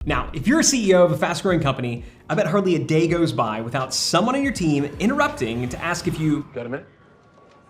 Now, if you're a CEO of a fast-growing company, I bet hardly a day goes by without someone on your team interrupting to ask if you got a minute?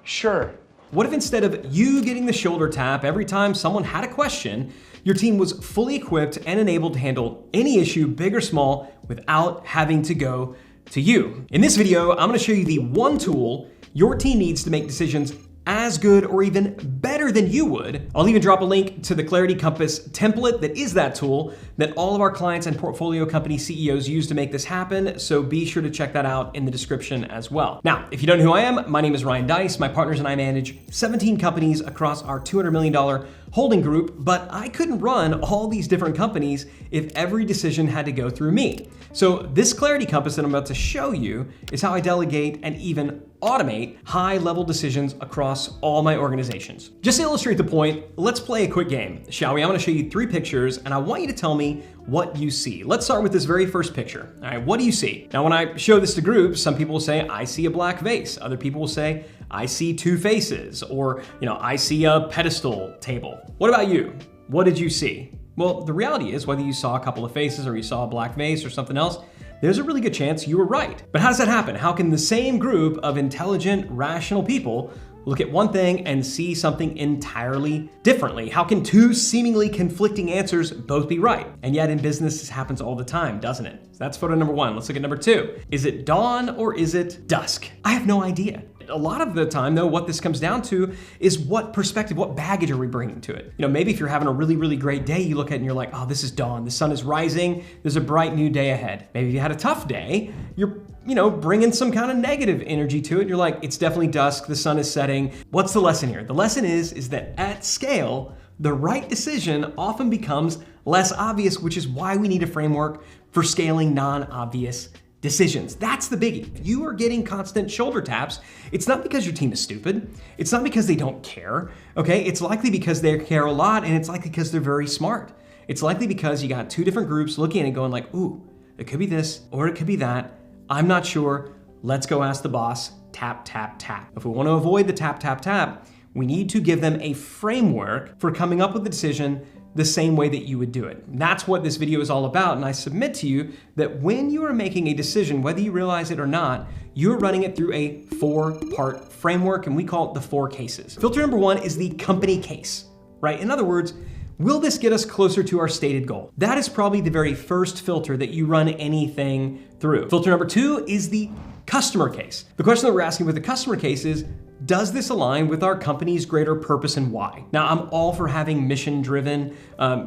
Sure. What if instead of you getting the shoulder tap every time someone had a question, your team was fully equipped and enabled to handle any issue, big or small, without having to go to you? In this video, I'm gonna show you the one tool your team needs to make decisions as good or even better than you would. I'll even drop a link to the Clarity Compass template that is that tool that all of our clients and portfolio company CEOs use to make this happen, so be sure to check that out in the description as well. Now, if you don't know who I am, my name is Ryan Deiss. My partners and I manage 17 companies across our $200 million holding group, but I couldn't run all these different companies if every decision had to go through me. So this Clarity Compass that I'm about to show you is how I delegate and even automate high-level decisions across all my organizations. Just to illustrate the point, let's play a quick game, shall we? I'm gonna show you 3 pictures and I want you to tell me what you see. Let's start with this very first picture. All right, what do you see? Now, when I show this to groups, some people will say, I see a black vase. Other people will say, I see 2 faces, or I see a pedestal table. What about you? What did you see? Well, the reality is, whether you saw a couple of faces or you saw a black vase or something else, there's a really good chance you were right. But how does that happen? How can the same group of intelligent, rational people look at one thing and see something entirely differently? How can 2 seemingly conflicting answers both be right? And yet in business, this happens all the time, doesn't it? So that's photo number 1. Let's look at number 2. Is it dawn or is it dusk? I have no idea. A lot of the time, though, what this comes down to is what perspective, what baggage are we bringing to it? Maybe if you're having a really, really great day, you look at it and you're like, oh, this is dawn. The sun is rising. There's a bright new day ahead. Maybe if you had a tough day, you're bringing some kind of negative energy to it. You're like, it's definitely dusk. The sun is setting. What's the lesson here? The lesson is that at scale, the right decision often becomes less obvious, which is why we need a framework for scaling non-obvious decisions. That's the biggie. If you are getting constant shoulder taps, it's not because your team is stupid. It's not because they don't care, okay? It's likely because they care a lot, and it's likely because they're very smart. It's likely because you got 2 different groups looking at it going like, ooh, it could be this, or it could be that. I'm not sure. Let's go ask the boss. Tap, tap, tap. If we want to avoid the tap, tap, tap, we need to give them a framework for coming up with the decision the same way that you would do it. That's what this video is all about, and I submit to you that when you are making a decision, whether you realize it or not, you're running it through a 4-part framework, and we call it the 4 cases. Filter number 1 is the company case, right? In other words, will this get us closer to our stated goal? That is probably the very first filter that you run anything through. Filter number 2 is the customer case. The question that we're asking with the customer case is, does this align with our company's greater purpose and why? Now, I'm all for having mission-driven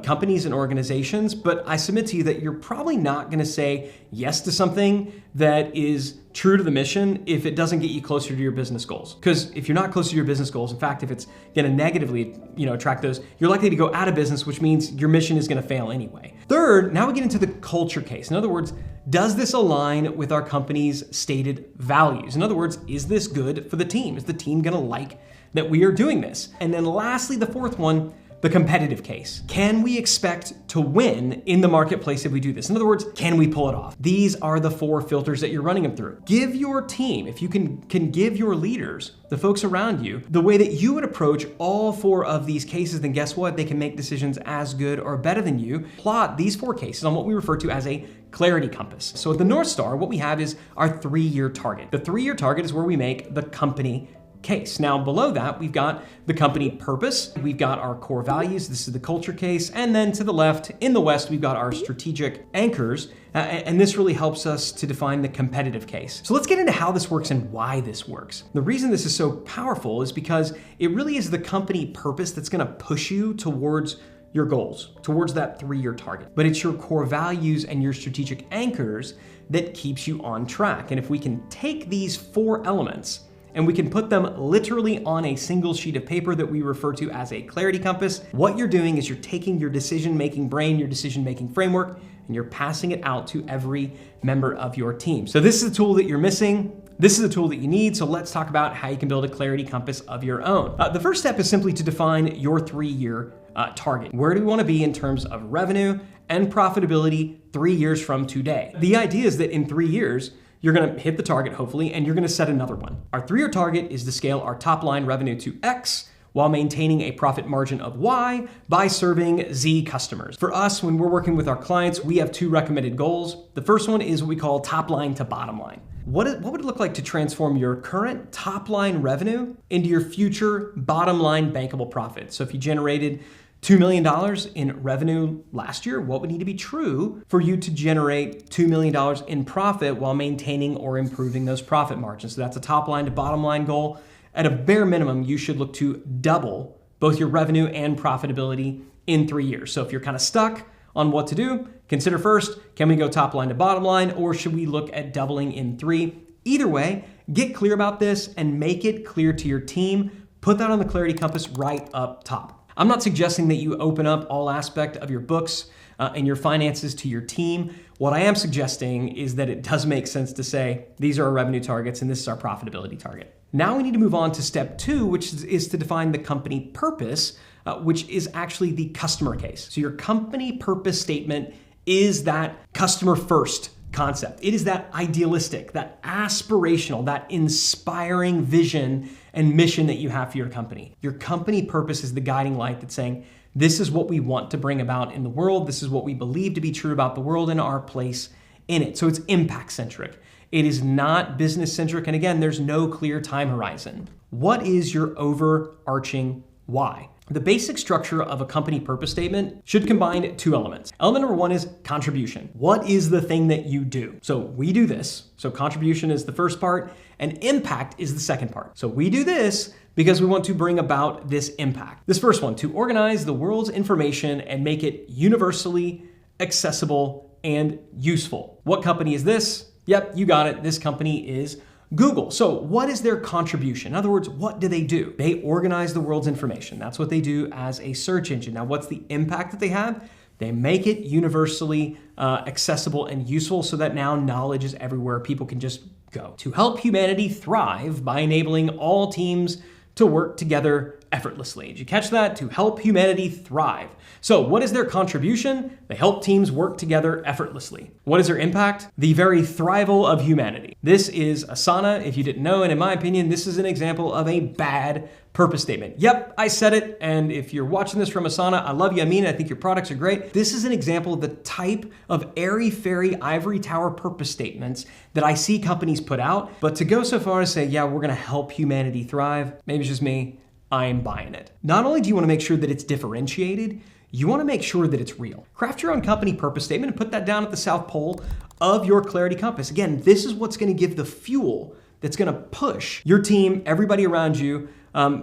companies and organizations, but I submit to you that you're probably not gonna say yes to something that is true to the mission if it doesn't get you closer to your business goals. Because if you're not closer to your business goals, in fact, if it's gonna negatively attract those, you're likely to go out of business, which means your mission is gonna fail anyway. Third, now we get into the culture case. In other words, does this align with our company's stated values? In other words, is this good for the team? Is the team gonna like that we are doing this? And then lastly, the 4th one, the competitive case. Can we expect to win in the marketplace if we do this? In other words, can we pull it off? These are the 4 filters that you're running them through. Give your team, if you can give your leaders, the folks around you, the way that you would approach all 4 of these cases, then guess what? They can make decisions as good or better than you. Plot these 4 cases on what we refer to as a Clarity Compass. So at the North Star, what we have is our 3-year target. The 3-year target is where we make the company case. Now below that, we've got the company purpose, we've got our core values, this is the culture case, and then to the left, in the west, we've got our strategic anchors, and this really helps us to define the competitive case. So let's get into how this works and why this works. The reason this is so powerful is because it really is the company purpose that's gonna push you towards your goals, towards that 3-year target. But it's your core values and your strategic anchors that keeps you on track. And if we can take these 4 elements and we can put them literally on a single sheet of paper that we refer to as a Clarity Compass, what you're doing is you're taking your decision-making brain, your decision-making framework, and you're passing it out to every member of your team. So this is the tool that you're missing. This is the tool that you need, so let's talk about how you can build a Clarity Compass of your own. The first step is simply to define your 3-year target. Where do we want to be in terms of revenue and profitability 3 years from today? The idea is that in 3 years, you're gonna hit the target, hopefully, and you're gonna set another one. Our 3-year target is to scale our top line revenue to X, while maintaining a profit margin of Y by serving Z customers. For us, when we're working with our clients, we have two recommended goals. The first one is what we call top line to bottom line. What would it look like to transform your current top line revenue into your future bottom line bankable profit? So if you generated $2 million in revenue last year, what would need to be true for you to generate $2 million in profit while maintaining or improving those profit margins? So that's a top line to bottom line goal. At a bare minimum, you should look to double both your revenue and profitability in 3 years. So if you're kind of stuck on what to do, consider first, can we go top line to bottom line, or should we look at doubling in 3? Either way, get clear about this and make it clear to your team. Put that on the clarity compass right up top. I'm not suggesting that you open up all aspect of your books and your finances to your team. What I am suggesting is that it does make sense to say, these are our revenue targets and this is our profitability target. Now we need to move on to step 2, which is to define the company purpose, which is actually the customer case. So your company purpose statement is that customer first concept. It is that idealistic, that aspirational, that inspiring vision and mission that you have for your company. Your company purpose is the guiding light that's saying, this is what we want to bring about in the world. This is what we believe to be true about the world and our place in it. So it's impact centric. It is not business centric. And again, there's no clear time horizon. What is your overarching why? The basic structure of a company purpose statement should combine 2 elements. Element number 1 is contribution. What is the thing that you do? So we do this. So contribution is the first part and impact is the second part. So we do this because we want to bring about this impact. This first one, to organize the world's information and make it universally accessible and useful. What company is this? Yep, you got it. This company is Google. So what is their contribution? In other words, what do? They organize the world's information. That's what they do as a search engine. Now, what's the impact that they have? They make it universally accessible and useful so that now knowledge is everywhere. People can just go. To help humanity thrive by enabling all teams to work together effortlessly. Did you catch that? To help humanity thrive. So what is their contribution? They help teams work together effortlessly. What is their impact? The very thrival of humanity. This is Asana, if you didn't know, and in my opinion, this is an example of a bad purpose statement. Yep, I said it, and if you're watching this from Asana, I love you, I mean it, I think your products are great. This is an example of the type of airy-fairy ivory tower purpose statements that I see companies put out, but to go so far as say, yeah, we're gonna help humanity thrive, maybe it's just me, I'm buying it. Not only do you wanna make sure that it's differentiated, you wanna make sure that it's real. Craft your own company purpose statement and put that down at the South Pole of your clarity compass. Again, this is what's gonna give the fuel that's gonna push your team, everybody around you,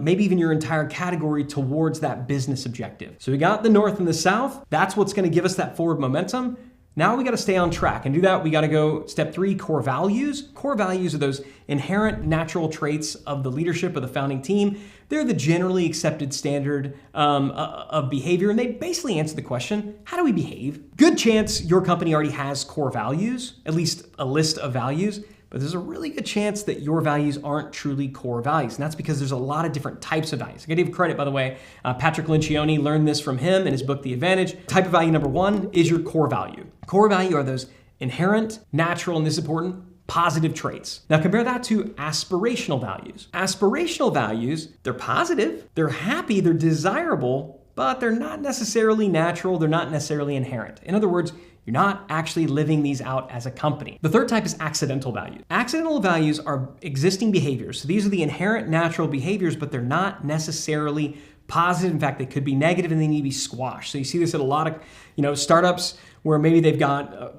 maybe even your entire category towards that business objective. So we got the North and the South. That's what's gonna give us that forward momentum. Now we gotta stay on track and do that. We gotta go step 3, core values. Core values are those inherent natural traits of the leadership of the founding team. They're the generally accepted standard of behavior, and they basically answer the question, how do we behave? Good chance your company already has core values, at least a list of values, but there's a really good chance that your values aren't truly core values. And that's because there's a lot of different types of values. I gotta give credit, by the way, Patrick Lencioni learned this from him in his book, The Advantage. Type of value number 1 is your core value. Core value are those inherent, natural, and this is important, positive traits. Now compare that to aspirational values. Aspirational values, they're positive, they're happy, they're desirable, but they're not necessarily natural, they're not necessarily inherent. In other words, you're not actually living these out as a company. The third type is accidental values. Accidental values are existing behaviors. So these are the inherent natural behaviors, but they're not necessarily positive. In fact, they could be negative and they need to be squashed. So you see this at a lot of, startups where maybe they've got, a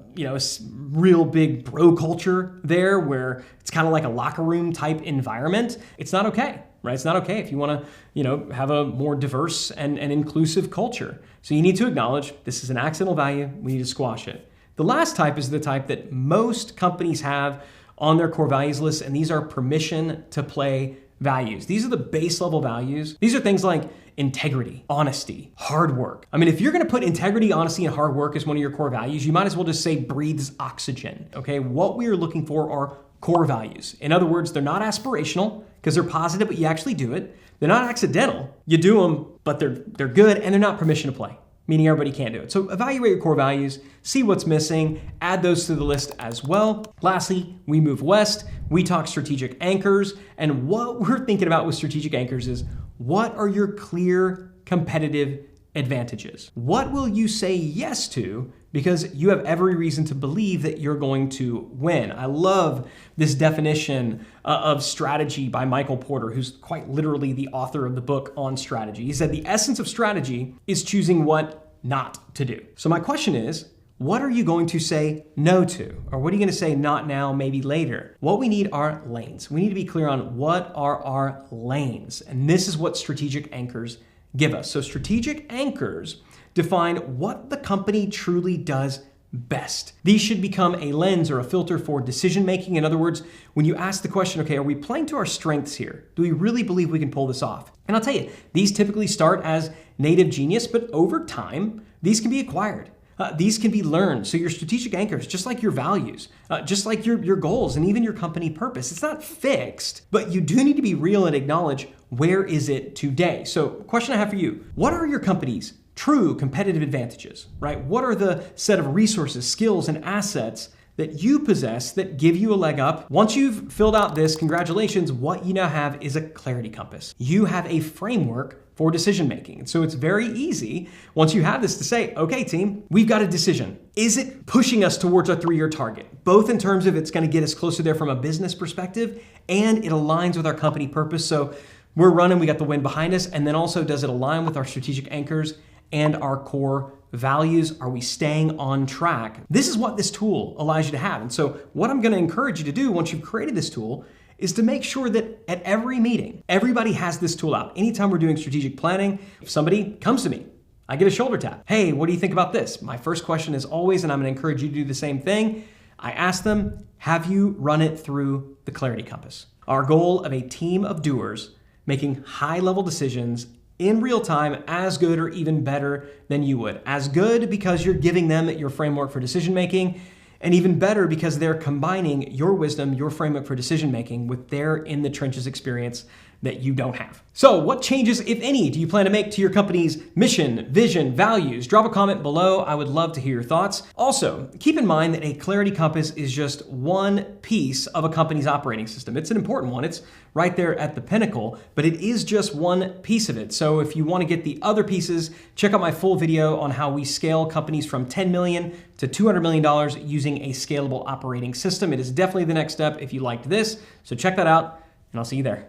real big bro culture there where it's kind of like a locker room type environment. It's not okay, right? It's not okay if you want to, have a more diverse and inclusive culture. So you need to acknowledge this is an accidental value. We need to squash it. The last type is the type that most companies have on their core values list, and these are permission to play values. These are the base level values. These are things like integrity, honesty, hard work. I mean, if you're gonna put integrity, honesty, and hard work as one of your core values, you might as well just say breathes oxygen, okay? What we are looking for are core values. In other words, they're not aspirational because they're positive, but you actually do it. They're not accidental. You do them, but they're good, and they're not permission to play, meaning everybody can't do it. So evaluate your core values, see what's missing, add those to the list as well. Lastly, we move west. We talk strategic anchors, and what we're thinking about with strategic anchors is What are your clear competitive advantages? What will you say yes to because you have every reason to believe that you're going to win? I love this definition of strategy by Michael Porter, who's quite literally the author of the book on strategy. He said, the essence of strategy is choosing what not to do. So my question is, what are you going to say no to? Or what are you going to say not now, maybe later? What we need are lanes. We need to be clear on what are our lanes. And this is what strategic anchors give us. So strategic anchors define what the company truly does best. These should become a lens or a filter for decision making. In other words, when you ask the question, okay, are we playing to our strengths here? Do we really believe we can pull this off? And I'll tell you, these typically start as native genius, but over time, these can be acquired. These can be learned. So your strategic anchors, just like your values, just like your goals and even your company purpose, it's not fixed, but you do need to be real and acknowledge where is it today. So question I have for you, what are your company's true competitive advantages, right? What are the set of resources, skills, and assets that you possess that give you a leg up? Once you've filled out this, congratulations, what you now have is a clarity compass. You have a framework for decision making. And so it's very easy once you have this to say, okay, team, we've got a decision. Is it pushing us towards our 3-year target? Both in terms of it's going to get us closer there from a business perspective, and it aligns with our company purpose. So we're running, we got the wind behind us. And then also, does it align with our strategic anchors and our core values? Are we staying on track? This is what this tool allows you to have. And so what I'm going to encourage you to do once you've created this tool is to make sure that at every meeting, everybody has this tool out. Anytime we're doing strategic planning, if somebody comes to me, I get a shoulder tap. Hey, what do you think about this? My first question is always, and I'm going to encourage you to do the same thing, I ask them, have you run it through the clarity compass? Our goal of a team of doers making high-level decisions in real time, as good or even better than you would. As good because you're giving them your framework for decision making, and even better because they're combining your wisdom, your framework for decision making with their in the trenches experience that you don't have. So what changes, if any, do you plan to make to your company's mission, vision, values? Drop a comment below. I would love to hear your thoughts. Also, keep in mind that a clarity compass is just one piece of a company's operating system. It's an important one. It's right there at the pinnacle, but it is just one piece of it. So if you want to get the other pieces, check out my full video on how we scale companies from $10 million to $200 million using a scalable operating system. It is definitely the next step if you liked this. So check that out, and I'll see you there.